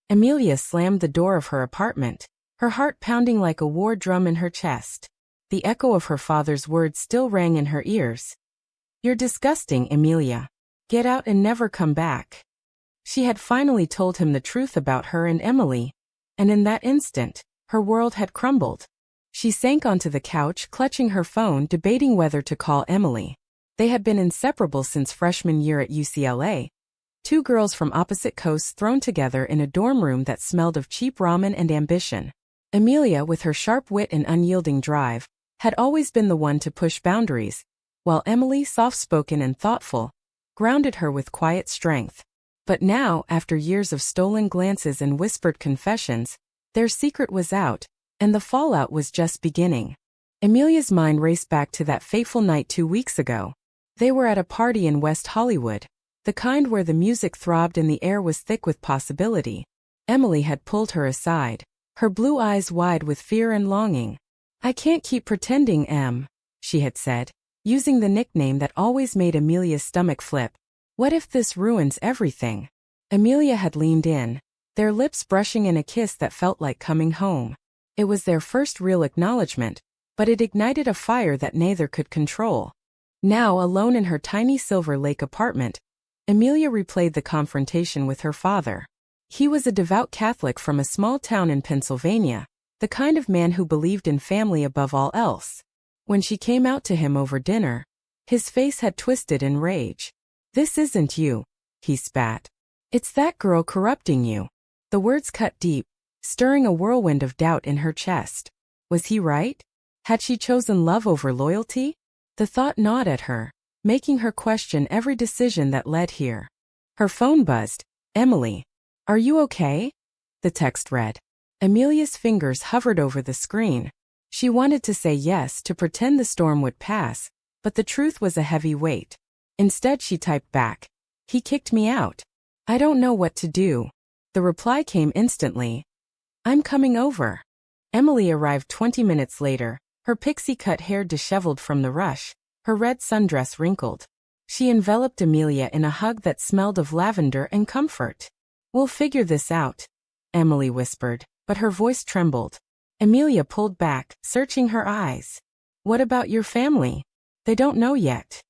Amelia slammed the door of her apartment, her heart pounding like a war drum in her chest. The echo of her father's words still rang in her ears. "You're disgusting, Amelia. Get out and never come back." She had finally told him the truth about her and Emily, and in that instant, her world had crumbled. She sank onto the couch, clutching her phone, debating whether to call Emily. They had been inseparable since freshman year at UCLA. Two girls from opposite coasts thrown together in a dorm room that smelled of cheap ramen and ambition. Amelia, with her sharp wit and unyielding drive, had always been the one to push boundaries, while Emily, soft-spoken and thoughtful, grounded her with quiet strength. But now, after years of stolen glances and whispered confessions, their secret was out, and the fallout was just beginning. Amelia's mind raced back to that fateful night 2 weeks ago. They were at a party in West Hollywood, the kind where the music throbbed and the air was thick with possibility. Emily had pulled her aside, her blue eyes wide with fear and longing. "I can't keep pretending, Em," she had said, using the nickname that always made Amelia's stomach flip. "What if this ruins everything?" Amelia had leaned in, their lips brushing in a kiss that felt like coming home. It was their first real acknowledgement, but it ignited a fire that neither could control. Now, alone in her tiny Silver Lake apartment, Amelia replayed the confrontation with her father. He was a devout Catholic from a small town in Pennsylvania, the kind of man who believed in family above all else. When she came out to him over dinner, his face had twisted in rage. "This isn't you," he spat. "It's that girl corrupting you." The words cut deep, stirring a whirlwind of doubt in her chest. Was he right? Had she chosen love over loyalty? The thought gnawed at her, making her question every decision that led here. Her phone buzzed. "Emily, are you okay?" the text read. Amelia's fingers hovered over the screen. She wanted to say yes, to pretend the storm would pass, but the truth was a heavy weight. Instead, she typed back, "He kicked me out. I don't know what to do." The reply came instantly. "I'm coming over." Emily arrived 20 minutes later, her pixie-cut hair disheveled from the rush, her red sundress wrinkled. She enveloped Amelia in a hug that smelled of lavender and comfort. "We'll figure this out," Emily whispered, but her voice trembled. Amelia pulled back, searching her eyes. "What about your family? They don't know yet."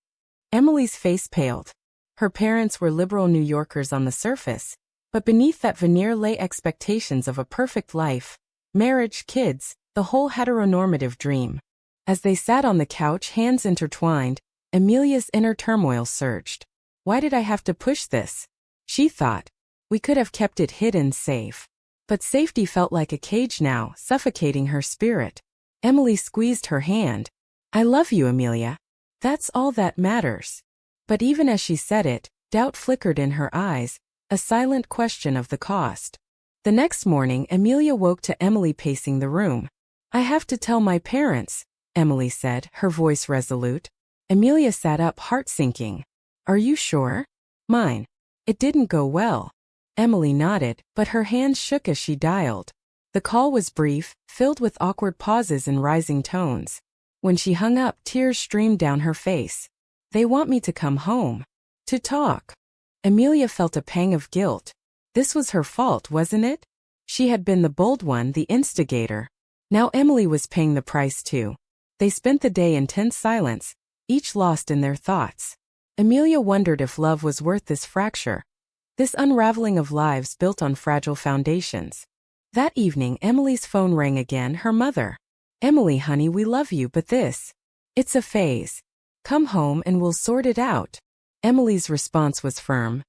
Emily's face paled. Her parents were liberal New Yorkers on the surface, but beneath that veneer lay expectations of a perfect life, marriage, kids, the whole heteronormative dream. As they sat on the couch, hands intertwined, Amelia's inner turmoil surged. "Why did I have to push this?" she thought. "We could have kept it hidden, safe." But safety felt like a cage now, suffocating her spirit. Emily squeezed her hand. "I love you, Amelia. That's all that matters." But even as she said it, doubt flickered in her eyes, a silent question of the cost. The next morning, Amelia woke to Emily pacing the room. "I have to tell my parents," Emily said, her voice resolute. Amelia sat up, heart sinking. "Are you sure?" "Mine. It didn't go well." Emily nodded, but her hands shook as she dialed. The call was brief, filled with awkward pauses and rising tones. When she hung up, tears streamed down her face. "They want me to come home. To talk." Amelia felt a pang of guilt. This was her fault, wasn't it? She had been the bold one, the instigator. Now Emily was paying the price too. They spent the day in tense silence, each lost in their thoughts. Amelia wondered if love was worth this fracture, this unraveling of lives built on fragile foundations. That evening, Emily's phone rang again, her mother. "Emily, honey, we love you, but it's a phase. Come home and we'll sort it out." Emily's response was firm.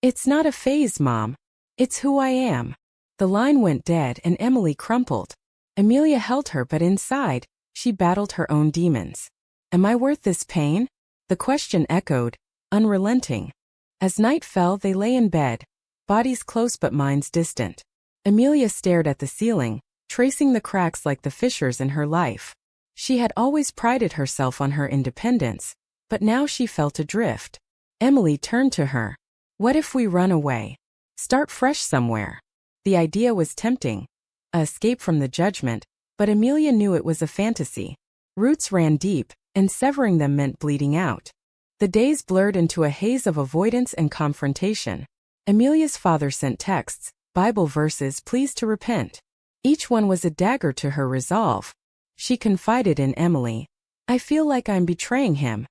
"It's not a phase, Mom. It's who I am." The line went dead and Emily crumpled. Amelia held her, but inside, she battled her own demons. "Am I worth this pain?" The question echoed, unrelenting. As night fell, they lay in bed, bodies close but minds distant. Amelia stared at the ceiling, tracing the cracks like the fissures in her life. She had always prided herself on her independence, but now she felt adrift. Emily turned to her. "What if we run away? Start fresh somewhere?" The idea was tempting, a escape from the judgment, but Amelia knew it was a fantasy. Roots ran deep, and severing them meant bleeding out. The days blurred into a haze of avoidance and confrontation. Amelia's father sent texts, Bible verses pleas to repent. Each one was a dagger to her resolve. She confided in Emily. I feel like I'm betraying him.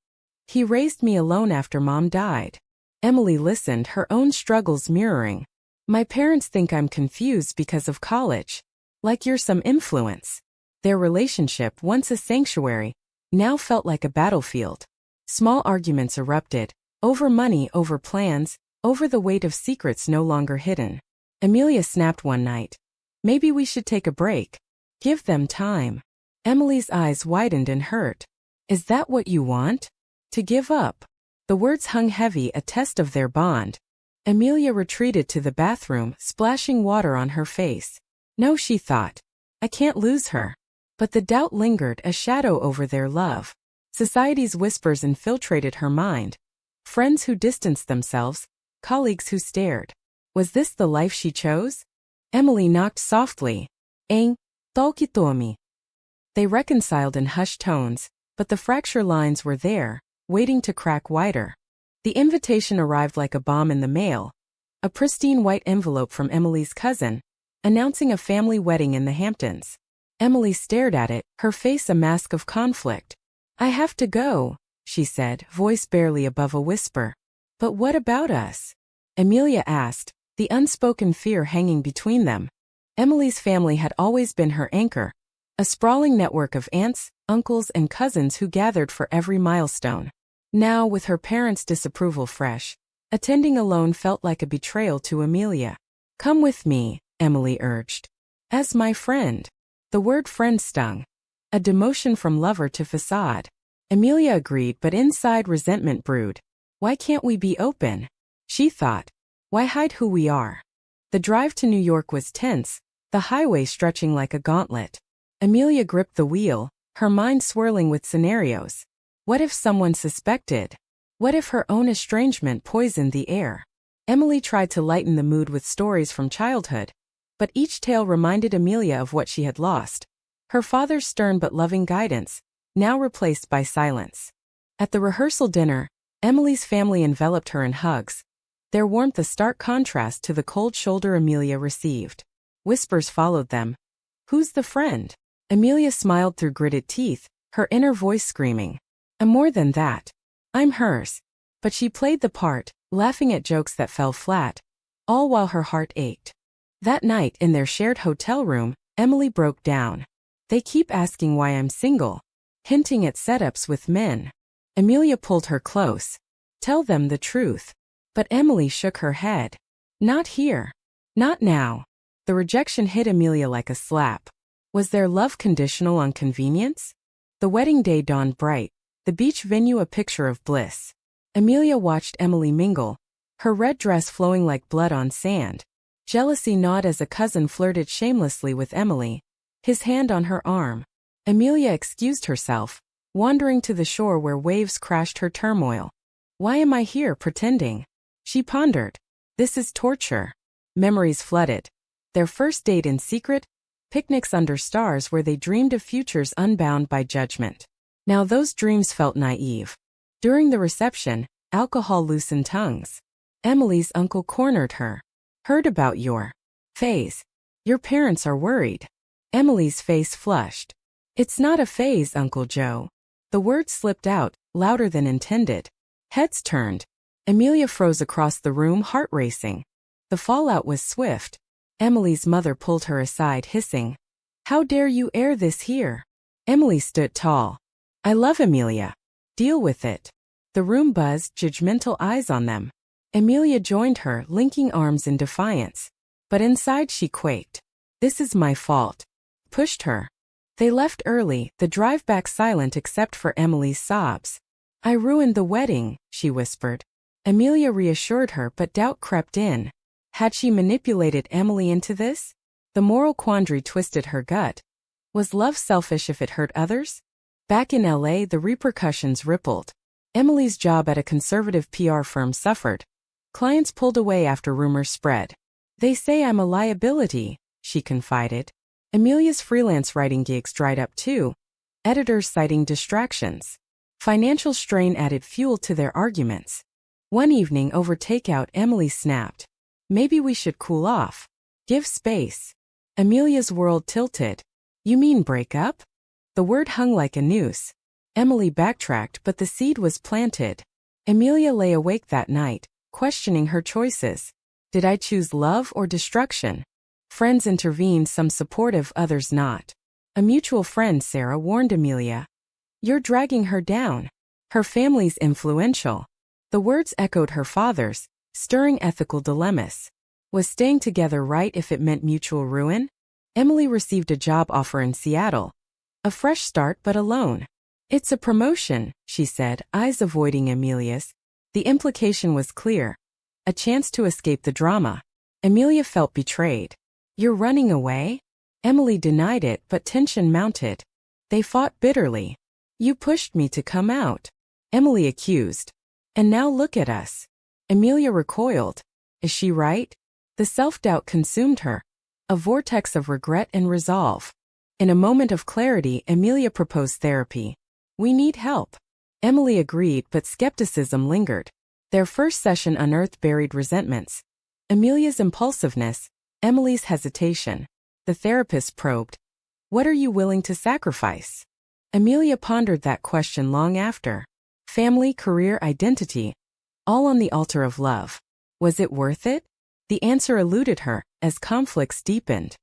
He raised me alone after Mom died. Emily listened, her own struggles mirroring. My parents think I'm confused because of college. Like you're some influence. Their relationship, once a sanctuary, now felt like a battlefield. Small arguments erupted. Over money, over plans, over the weight of secrets no longer hidden. Amelia snapped one night. Maybe we should take a break. Give them time. Emily's eyes widened and hurt. Is that what you want? To give up? The words hung heavy, a test of their bond. Amelia retreated to the bathroom, splashing water on her face. No, she thought. I can't lose her. But the doubt lingered, a shadow over their love. Society's whispers infiltrated her mind. Friends who distanced themselves, colleagues who stared. Was this the life she chose? Emily knocked softly. Hein, Tolkitomi. They reconciled in hushed tones, but the fracture lines were there, waiting to crack wider. The invitation arrived like a bomb in the mail. A pristine white envelope from Emily's cousin, announcing a family wedding in the Hamptons. Emily stared at it, her face a mask of conflict. I have to go, she said, voice barely above a whisper. But what about us? Amelia asked, the unspoken fear hanging between them. Emily's family had always been her anchor, a sprawling network of aunts, uncles, and cousins who gathered for every milestone. Now, with her parents' disapproval fresh, attending alone felt like a betrayal to Amelia. Come with me, Emily urged. As my friend. The word friend stung. A demotion from lover to facade. Amelia agreed, but inside resentment brewed. Why can't we be open? She thought. Why hide who we are? The drive to New York was tense, the highway stretching like a gauntlet. Amelia gripped the wheel, her mind swirling with scenarios. What if someone suspected? What if her own estrangement poisoned the air? Emily tried to lighten the mood with stories from childhood, but each tale reminded Amelia of what she had lost. Her father's stern but loving guidance, now replaced by silence. At the rehearsal dinner, Emily's family enveloped her in hugs, their warmth a stark contrast to the cold shoulder Amelia received. Whispers followed them. Who's the friend? Amelia smiled through gritted teeth, her inner voice screaming. I'm more than that. I'm hers. But she played the part, laughing at jokes that fell flat, all while her heart ached. That night, in their shared hotel room, Emily broke down. They keep asking why I'm single, hinting at setups with men. Amelia pulled her close. Tell them the truth. But Emily shook her head. Not here. Not now. The rejection hit Amelia like a slap. Was their love conditional on convenience? The wedding day dawned bright, the beach venue a picture of bliss. Amelia watched Emily mingle, her red dress flowing like blood on sand. Jealousy gnawed as a cousin flirted shamelessly with Emily, his hand on her arm. Amelia excused herself, wandering to the shore where waves crashed her turmoil. Why am I here pretending? She pondered. This is torture. Memories flooded. Their first date in secret, picnics under stars where they dreamed of futures unbound by judgment. Now those dreams felt naive. During the reception, alcohol loosened tongues. Emily's uncle cornered her. Heard about your phase. Your parents are worried. Emily's face flushed. It's not a phase, Uncle Joe. The words slipped out, louder than intended. Heads turned. Amelia froze across the room, heart racing. The fallout was swift. Emily's mother pulled her aside, hissing. How dare you air this here? Emily stood tall. I love Amelia. Deal with it. The room buzzed, judgmental eyes on them. Amelia joined her, linking arms in defiance. But inside she quaked. This is my fault. Pushed her. They left early, the drive back silent except for Emily's sobs. I ruined the wedding, she whispered. Amelia reassured her, but doubt crept in. Had she manipulated Emily into this? The moral quandary twisted her gut. Was love selfish if it hurt others? Back in LA, the repercussions rippled. Emily's job at a conservative PR firm suffered. Clients pulled away after rumors spread. They say I'm a liability, she confided. Amelia's freelance writing gigs dried up too, editors citing distractions. Financial strain added fuel to their arguments. One evening over takeout, Emily snapped. Maybe we should cool off. Give space. Amelia's world tilted. You mean break up? The word hung like a noose. Emily backtracked, but the seed was planted. Amelia lay awake that night, questioning her choices. Did I choose love or destruction? Friends intervened, some supportive, others not. A mutual friend, Sarah, warned Amelia. You're dragging her down. Her family's influential. The words echoed her father's, stirring ethical dilemmas. Was staying together right if it meant mutual ruin? Emily received a job offer in Seattle. A fresh start, but alone. It's a promotion, she said, eyes avoiding Amelia's. The implication was clear. A chance to escape the drama. Amelia felt betrayed. You're running away? Emily denied it, but tension mounted. They fought bitterly. You pushed me to come out, Emily accused. And now look at us. Amelia recoiled. Is she right? The self-doubt consumed her. A vortex of regret and resolve. In a moment of clarity, Amelia proposed therapy. We need help. Emily agreed, but skepticism lingered. Their first session unearthed buried resentments. Amelia's impulsiveness, Emily's hesitation. The therapist probed. What are you willing to sacrifice? Amelia pondered that question long after. Family, career, identity. All on the altar of love. Was it worth it? The answer eluded her, as conflicts deepened.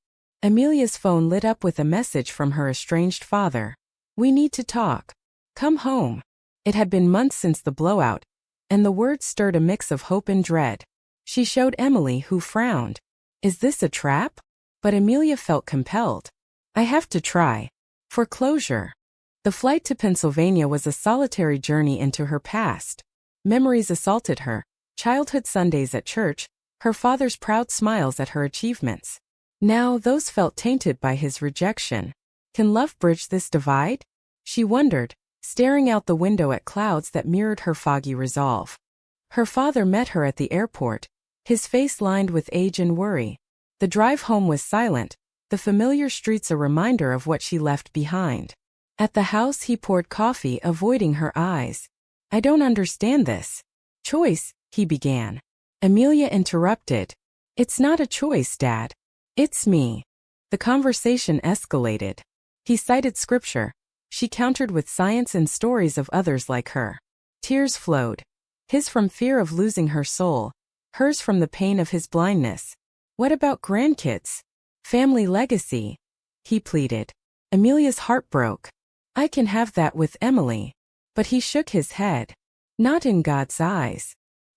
Amelia's phone lit up with a message from her estranged father. We need to talk. Come home. It had been months since the blowout, and the words stirred a mix of hope and dread. She showed Emily, who frowned. Is this a trap? But Amelia felt compelled. I have to try. For closure. The flight to Pennsylvania was a solitary journey into her past. Memories assaulted her. Childhood Sundays at church, her father's proud smiles at her achievements. Now those felt tainted by his rejection. Can love bridge this divide? She wondered, staring out the window at clouds that mirrored her foggy resolve. Her father met her at the airport, his face lined with age and worry. The drive home was silent, the familiar streets a reminder of what she left behind. At the house he poured coffee, avoiding her eyes. I don't understand this. Choice, he began. Amelia interrupted. It's not a choice, Dad. It's me. The conversation escalated. He cited scripture. She countered with science and stories of others like her. Tears flowed. His from fear of losing her soul, hers from the pain of his blindness. What about grandkids? Family legacy? He pleaded. Amelia's heart broke. I can have that with Emily. But he shook his head. Not in God's eyes.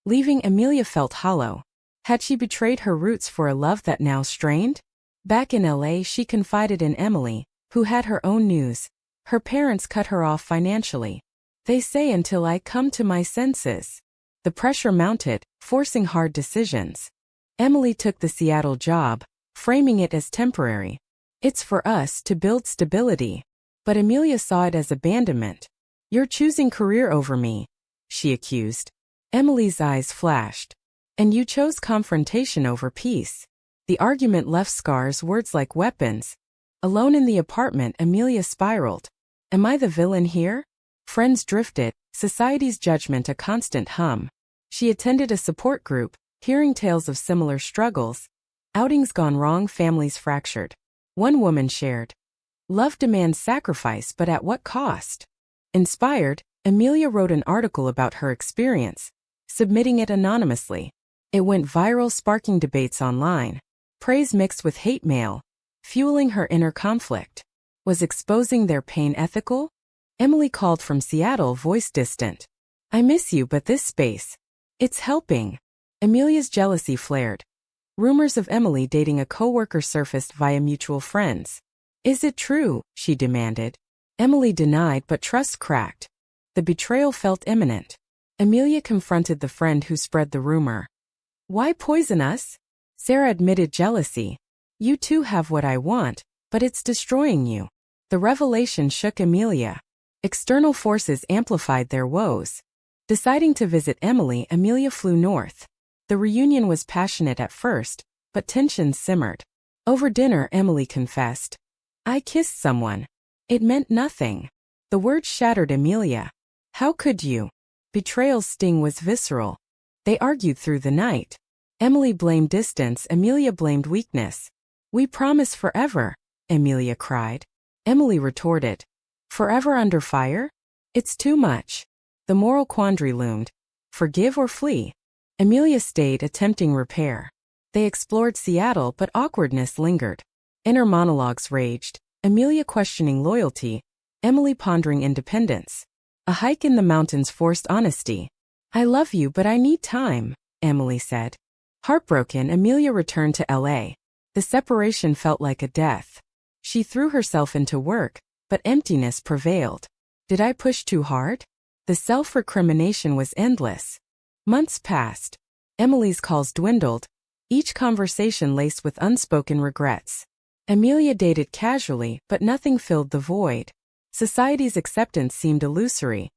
Leaving Amelia felt hollow. Had she betrayed her roots for a love that now strained? Back in LA, she confided in Emily, who had her own news. Her parents cut her off financially. They say until I come to my senses. The pressure mounted, forcing hard decisions. Emily took the Seattle job, framing it as temporary. It's for us to build stability. But Amelia saw it as abandonment. You're choosing career over me, she accused. Emily's eyes flashed. And you chose confrontation over peace. The argument left scars, words like weapons. Alone in the apartment, Amelia spiraled. Am I the villain here? Friends drifted, society's judgment a constant hum. She attended a support group, hearing tales of similar struggles. Outings gone wrong, families fractured. One woman shared. Love demands sacrifice, but at what cost? Inspired, Amelia wrote an article about her experience, submitting it anonymously. It went viral, sparking debates online. Praise mixed with hate mail, fueling her inner conflict. Was exposing their pain ethical? Emily called from Seattle, voice distant. I miss you, but this space. It's helping. Amelia's jealousy flared. Rumors of Emily dating a coworker surfaced via mutual friends. Is it true? She demanded. Emily denied, but trust cracked. The betrayal felt imminent. Amelia confronted the friend who spread the rumor. Why poison us? Sarah admitted jealousy. You too have what I want, but it's destroying you. The revelation shook Amelia. External forces amplified their woes. Deciding to visit Emily, Amelia flew north. The reunion was passionate at first, but tensions simmered. Over dinner, Emily confessed. I kissed someone. It meant nothing. The words shattered Amelia. How could you? Betrayal's sting was visceral. They argued through the night. Emily blamed distance, Amelia blamed weakness. We promise forever, Amelia cried. Emily retorted. Forever under fire? It's too much. The moral quandary loomed. Forgive or flee? Amelia stayed, attempting repair. They explored Seattle, but awkwardness lingered. Inner monologues raged, Amelia questioning loyalty, Emily pondering independence. A hike in the mountains forced honesty. I love you, but I need time, Emily said. Heartbroken, Amelia returned to L.A. The separation felt like a death. She threw herself into work, but emptiness prevailed. Did I push too hard? The self-recrimination was endless. Months passed. Emily's calls dwindled, each conversation laced with unspoken regrets. Amelia dated casually, but nothing filled the void. Society's acceptance seemed illusory.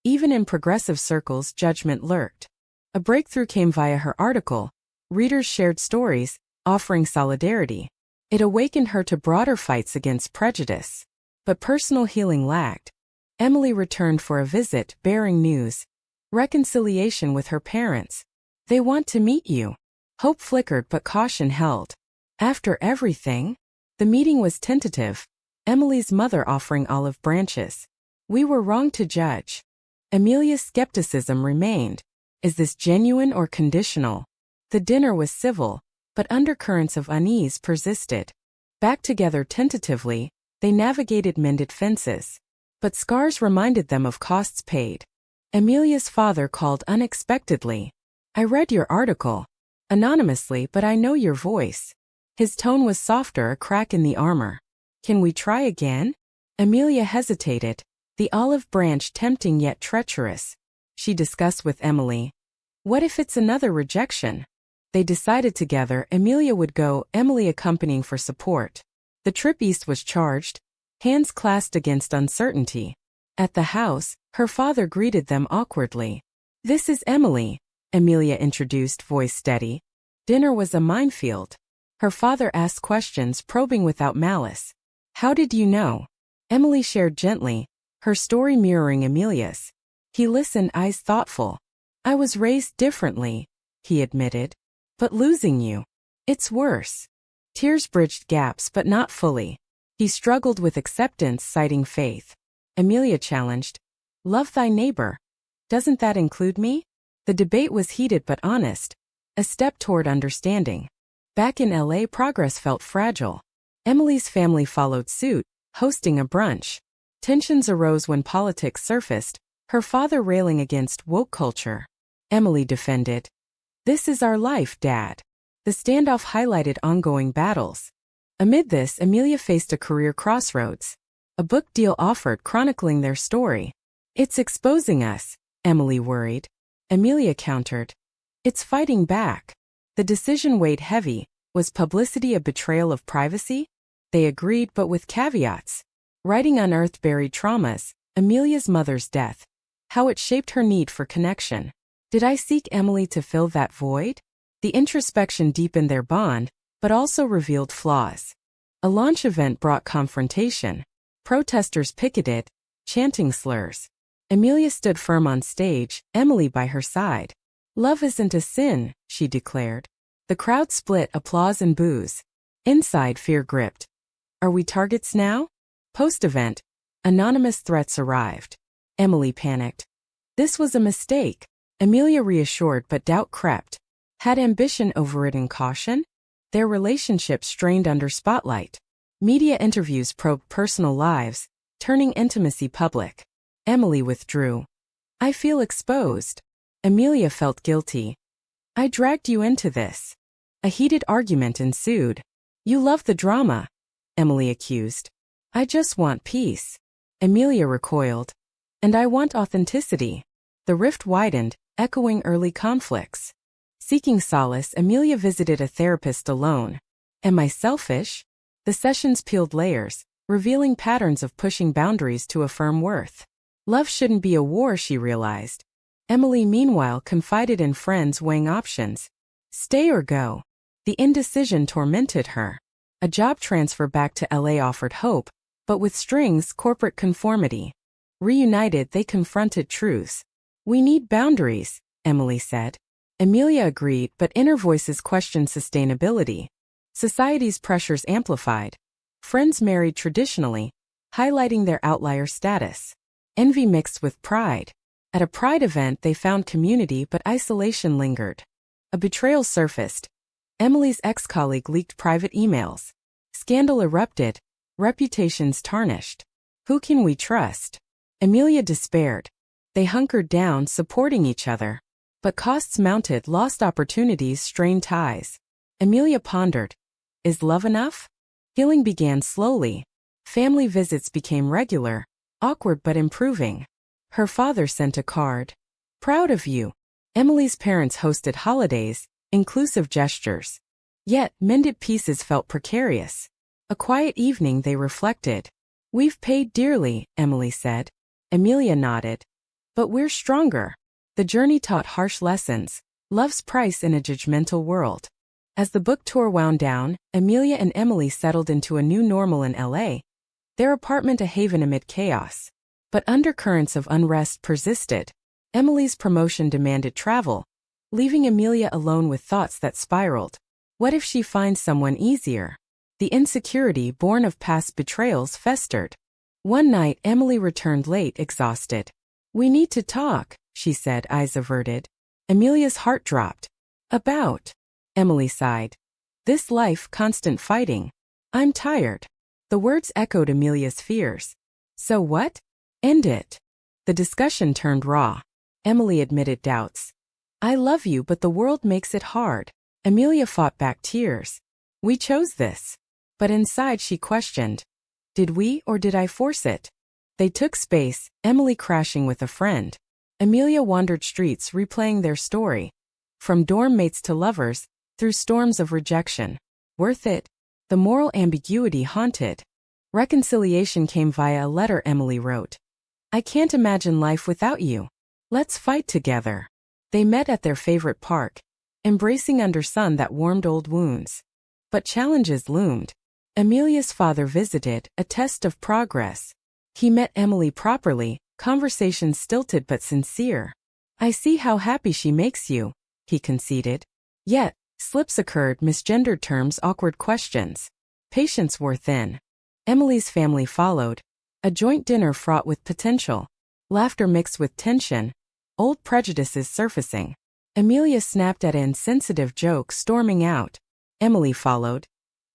Even in progressive circles, judgment lurked. A breakthrough came via her article. Readers shared stories, offering solidarity. It awakened her to broader fights against prejudice. But personal healing lagged. Emily returned for a visit, bearing news. Reconciliation with her parents. They want to meet you. Hope flickered, but caution held. After everything? The meeting was tentative. Emily's mother offering olive branches. We were wrong to judge. Amelia's skepticism remained. Is this genuine or conditional? The dinner was civil, but undercurrents of unease persisted. Back together tentatively, they navigated mended fences. But scars reminded them of costs paid. Amelia's father called unexpectedly. I read your article. Anonymously, but I know your voice. His tone was softer, a crack in the armor. Can we try again? Amelia hesitated, the olive branch tempting yet treacherous. She discussed with Emily. What if it's another rejection? They decided together Amelia would go, Emily accompanying for support. The trip east was charged, hands clasped against uncertainty. At the house, her father greeted them awkwardly. This is Emily, Amelia introduced, voice steady. Dinner was a minefield. Her father asked questions, probing without malice. How did you know? Emily shared gently, her story mirroring Amelia's. He listened, eyes thoughtful. I was raised differently, he admitted. But losing you, it's worse. Tears bridged gaps, but not fully. He struggled with acceptance, citing faith. Amelia challenged. Love thy neighbor. Doesn't that include me? The debate was heated but honest. A step toward understanding. Back in L.A., progress felt fragile. Emily's family followed suit, hosting a brunch. Tensions arose when politics surfaced, her father railing against woke culture. Emily defended. This is our life, Dad. The standoff highlighted ongoing battles. Amid this, Amelia faced a career crossroads. A book deal offered, chronicling their story. It's exposing us, Emily worried. Amelia countered. It's fighting back. The decision weighed heavy. Was publicity a betrayal of privacy? They agreed, but with caveats. Writing unearthed buried traumas, Amelia's mother's death. How it shaped her need for connection. Did I seek Emily to fill that void? The introspection deepened their bond, but also revealed flaws. A launch event brought confrontation. Protesters picketed, chanting slurs. Amelia stood firm on stage, Emily by her side. Love isn't a sin, she declared. The crowd split, applause and boos. Inside, fear gripped. Are we targets now? Post-event, anonymous threats arrived. Emily panicked. This was a mistake. Amelia reassured, but doubt crept. Had ambition overridden caution? Their relationship strained under spotlight. Media interviews probed personal lives, turning intimacy public. Emily withdrew. I feel exposed. Amelia felt guilty. I dragged you into this. A heated argument ensued. You love the drama, Emily accused. I just want peace. Amelia recoiled. And I want authenticity. The rift widened, echoing early conflicts. Seeking solace, Amelia visited a therapist alone. Am I selfish? The sessions peeled layers, revealing patterns of pushing boundaries to affirm worth. Love shouldn't be a war, she realized. Emily, meanwhile, confided in friends, weighing options. Stay or go. The indecision tormented her. A job transfer back to LA offered hope, but with strings, corporate conformity. Reunited, they confronted truths. We need boundaries, Emily said. Emilia agreed, but inner voices questioned sustainability. Society's pressures amplified. Friends married traditionally, highlighting their outlier status. Envy mixed with pride. At a pride event they found community but isolation lingered. A betrayal surfaced. Emily's ex-colleague leaked private emails. Scandal erupted. Reputations tarnished. Who can we trust? Emilia despaired. They hunkered down, supporting each other. But costs mounted, lost opportunities, strained ties. Emilia pondered. Is love enough? Healing began slowly. Family visits became regular, awkward but improving. Her father sent a card. Proud of you. Emily's parents hosted holidays, inclusive gestures. Yet, mended pieces felt precarious. A quiet evening they reflected. We've paid dearly, Emily said. Emilia nodded. But we're stronger. The journey taught harsh lessons, love's price in a judgmental world. As the book tour wound down, Emilia and Emily settled into a new normal in LA. Their apartment a haven amid chaos. But undercurrents of unrest persisted. Emily's promotion demanded travel, leaving Emilia alone with thoughts that spiraled. What if she finds someone easier? The insecurity born of past betrayals festered. One night Emily returned late, exhausted. We need to talk, she said, eyes averted. Emilia's heart dropped. About? Emily sighed. This life, constant fighting. I'm tired. The words echoed Emilia's fears. So what? End it. The discussion turned raw. Emily admitted doubts. I love you, but the world makes it hard. Emilia fought back tears. We chose this. But inside she questioned. Did we, or did I force it? They took space, Emily crashing with a friend. Emilia wandered streets replaying their story. From dorm mates to lovers, through storms of rejection. Worth it? The moral ambiguity haunted. Reconciliation came via a letter Emily wrote. I can't imagine life without you. Let's fight together. They met at their favorite park, embracing under sun that warmed old wounds. But challenges loomed. Emilia's father visited, a test of progress. He met Emily properly, conversations stilted but sincere. I see how happy she makes you, he conceded. Yet, slips occurred, misgendered terms, awkward questions. Patience wore thin. Emily's family followed. A joint dinner fraught with potential. Laughter mixed with tension. Old prejudices surfacing. Emilia snapped at an insensitive joke, storming out. Emily followed.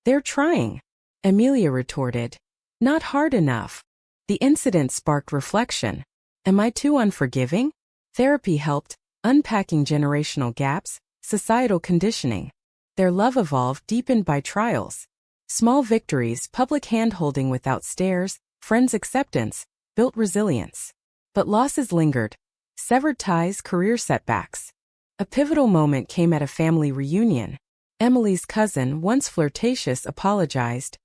They're trying. Emilia retorted. Not hard enough. The incident sparked reflection. Am I too unforgiving? Therapy helped, unpacking generational gaps, societal conditioning. Their love evolved, deepened by trials. Small victories, public hand-holding without stares, friends' acceptance, built resilience. But losses lingered. Severed ties, career setbacks. A pivotal moment came at a family reunion. Emily's cousin, once flirtatious, apologized.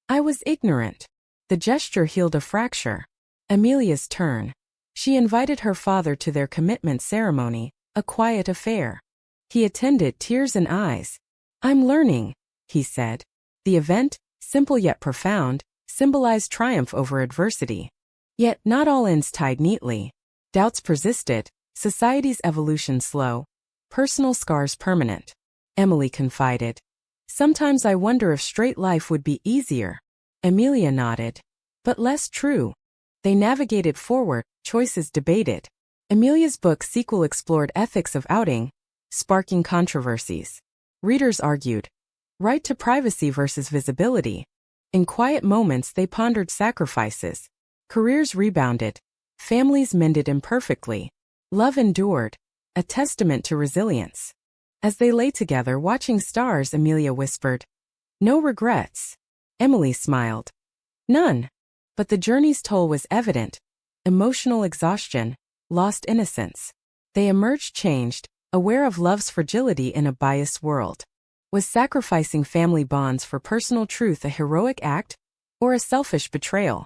I was ignorant. The gesture healed a fracture. Emilia's turn. She invited her father to their commitment ceremony, a quiet affair. He attended, tears in eyes. I'm learning, he said. The event, simple yet profound, symbolized triumph over adversity. Yet not all ends tied neatly. Doubts persisted, society's evolution slow, personal scars permanent. Emily confided. Sometimes I wonder if straight life would be easier. Emilia nodded. But less true. They navigated forward, choices debated. Emilia's book sequel explored ethics of outing, sparking controversies. Readers argued. Right to privacy versus visibility. In quiet moments they pondered sacrifices. Careers rebounded. Families mended imperfectly. Love endured. A testament to resilience. As they lay together watching stars, Emilia whispered. No regrets. Emily smiled. None. But the journey's toll was evident. Emotional exhaustion, lost innocence. They emerged changed, aware of love's fragility in a biased world. Was sacrificing family bonds for personal truth a heroic act, or a selfish betrayal?